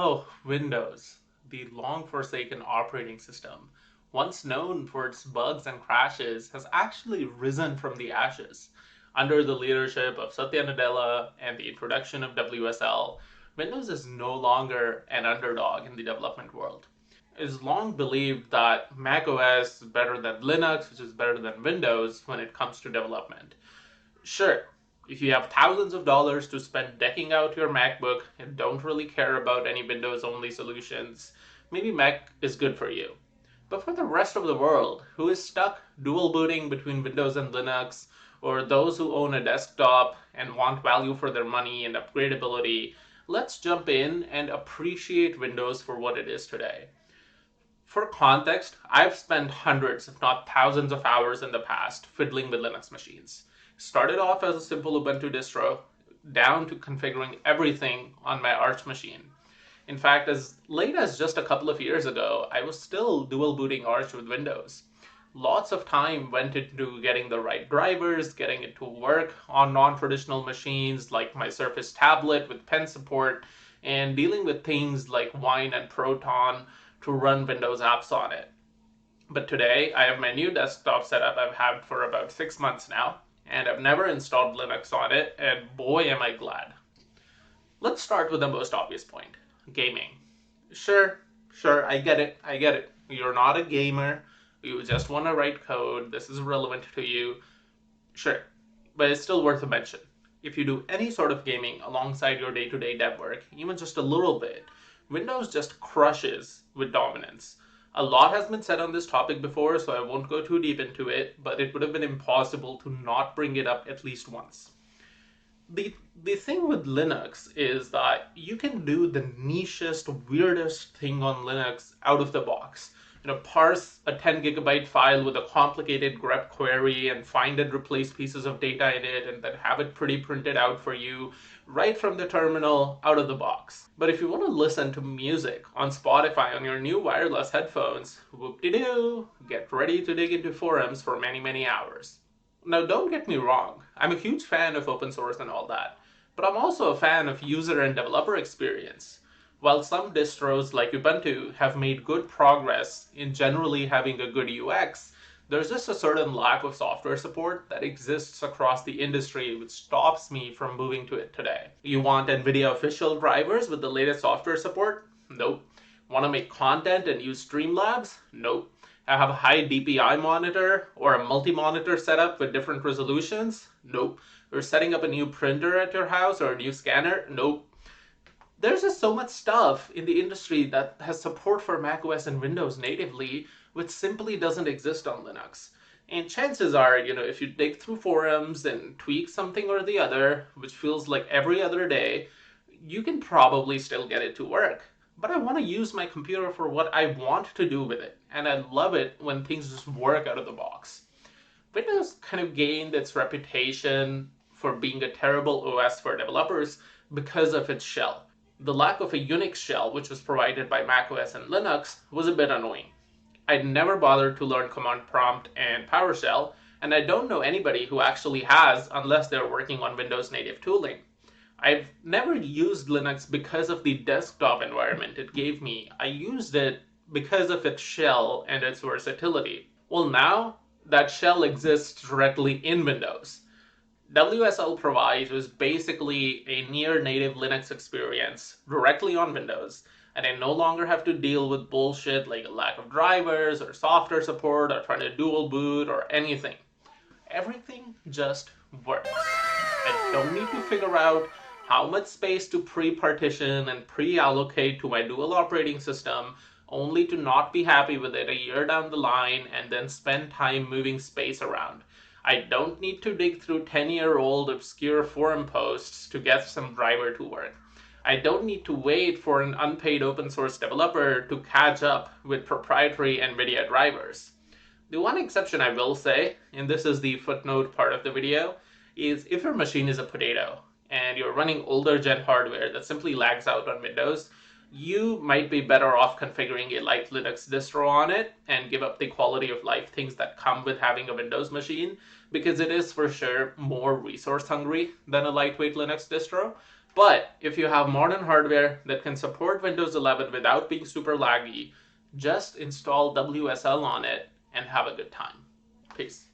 Oh, Windows, the long forsaken operating system, once known for its bugs and crashes, has actually risen from the ashes. Under the leadership of Satya Nadella and the introduction of WSL, Windows is no longer an underdog in the development world. It's long believed that macOS is better than Linux, which is better than Windows when it comes to development. Sure, if you have thousands of dollars to spend decking out your MacBook and don't really care about any Windows only solutions, maybe Mac is good for you. But for the rest of the world, who is stuck dual booting between Windows and Linux, or those who own a desktop and want value for their money and upgradability, let's jump in and appreciate Windows for what it is today. For context, I've spent hundreds, if not thousands of hours in the past fiddling with Linux machines. Started off as a simple Ubuntu distro, down to configuring everything on my Arch machine. In fact, as late as just a couple of years ago, I was still dual booting Arch with Windows. Lots of time went into getting the right drivers, getting it to work on non-traditional machines like my Surface tablet with pen support, and dealing with things like Wine and Proton to run Windows apps on it. But today, I have my new desktop setup I've had for about 6 months now, and I've never installed Linux on it, and boy am I glad. Let's start with the most obvious point, gaming. Sure, I get it. You're not a gamer, you just want to write code, this is relevant to you. Sure, but it's still worth a mention. If you do any sort of gaming alongside your day-to-day dev work, even just a little bit, Windows just crushes with dominance. A lot has been said on this topic before, so I won't go too deep into it, but it would have been impossible to not bring it up at least once. The thing with Linux is that you can do the nichest, weirdest thing on Linux out of the box. Parse a 10 gigabyte file with a complicated grep query and find and replace pieces of data in it and then have it pretty printed out for you right from the terminal out of the box. But if you want to listen to music on Spotify on your new wireless headphones, whoop-de-doo, get ready to dig into forums for many, many hours. Now, don't get me wrong, I'm a huge fan of open source and all that, but I'm also a fan of user and developer experience. While some distros like Ubuntu have made good progress in generally having a good UX, there's just a certain lack of software support that exists across the industry which stops me from moving to it today. You want NVIDIA official drivers with the latest software support? Nope. Want to make content and use Streamlabs? Nope. Have a high DPI monitor or a multi-monitor setup with different resolutions? Nope. Or setting up a new printer at your house or a new scanner? Nope. There's just so much stuff in the industry that has support for macOS and Windows natively, which simply doesn't exist on Linux. And chances are, if you dig through forums and tweak something or the other, which feels like every other day, you can probably still get it to work. But I want to use my computer for what I want to do with it, and I love it when things just work out of the box. Windows kind of gained its reputation for being a terrible OS for developers because of its shell. The lack of a Unix shell, which was provided by macOS and Linux, was a bit annoying. I'd never bothered to learn command prompt and PowerShell, and I don't know anybody who actually has unless they're working on Windows native tooling. I've never used Linux because of the desktop environment it gave me. I used it because of its shell and its versatility. Well, now that shell exists directly in Windows. WSL provides was basically a near native Linux experience directly on Windows, and I no longer have to deal with bullshit like a lack of drivers or software support or trying to dual boot or anything. Everything just works. I don't need to figure out how much space to pre-partition and pre-allocate to my dual operating system only to not be happy with it a year down the line and then spend time moving space around. I don't need to dig through 10-year-old obscure forum posts to get some driver to work. I don't need to wait for an unpaid open source developer to catch up with proprietary NVIDIA drivers. The one exception I will say, and this is the footnote part of the video, is if your machine is a potato and you're running older gen hardware that simply lags out on Windows, you might be better off configuring a light Linux distro on it and give up the quality of life things that come with having a Windows machine, because it is for sure more resource hungry than a lightweight Linux distro. But if you have modern hardware that can support Windows 11 without being super laggy, just install WSL on it and have a good time. Peace.